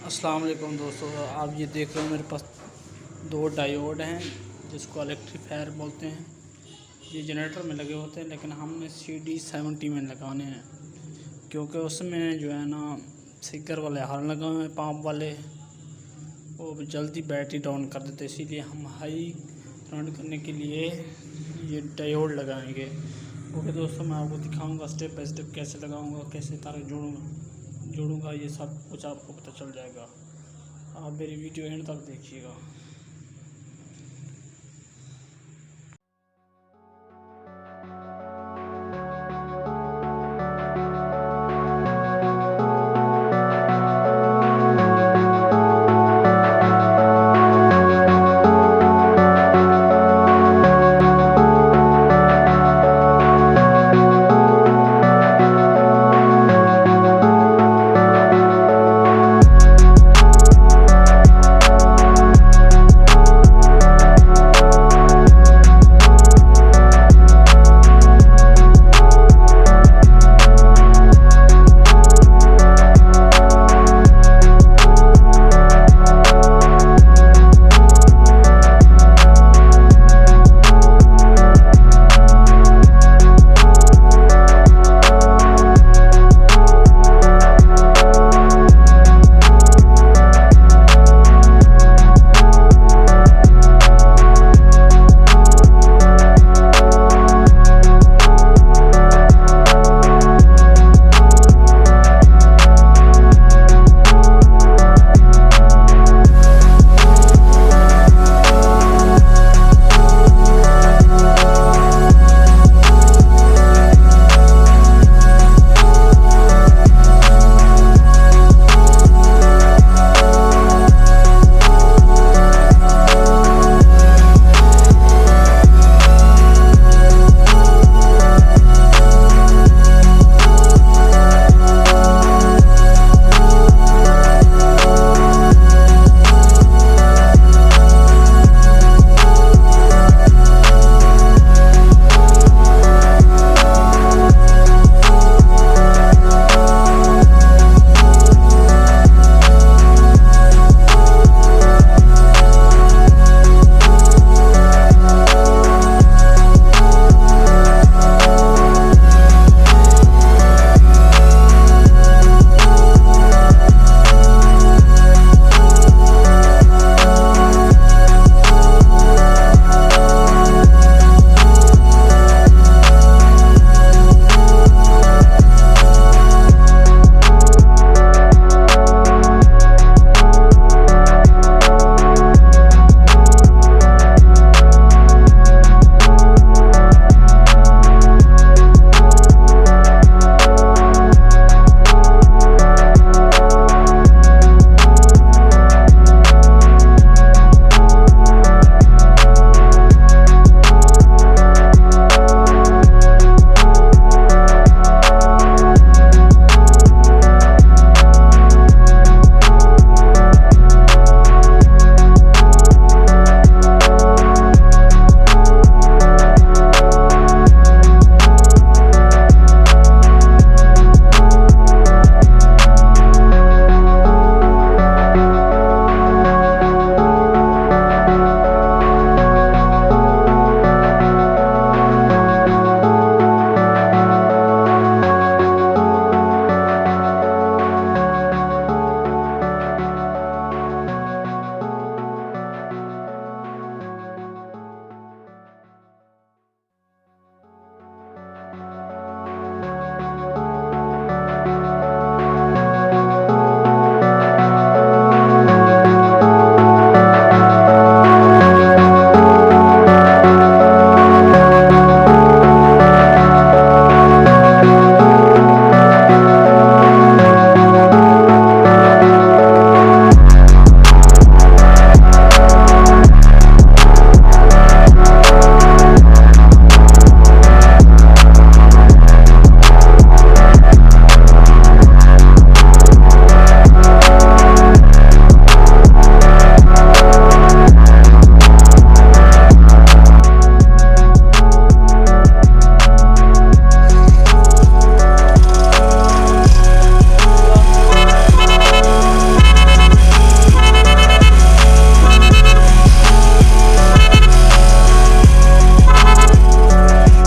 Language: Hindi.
अस्सलाम वालेकुम दोस्तों, आप ये देख रहे हो मेरे पास दो डायोड हैं जिसको इलेक्ट्रीफायर बोलते हैं। ये जनरेटर में लगे होते हैं, लेकिन हमने CD70 में लगाने हैं क्योंकि उसमें जो है ना सिगर वाले हार्न लगे हुए हैं, पंप वाले, वो जल्दी बैटरी डाउन कर देते। इसीलिए हम हाई करंट करने के लिए ये डायोड लगाएंगे। ओके दोस्तों, मैं आपको दिखाऊंगा स्टेप बाय स्टेप कैसे लगाऊंगा, कैसे तार जोड़ूंगा, ये सब कुछ आपको पता चल जाएगा। आप मेरी वीडियो एंड तक देखिएगा।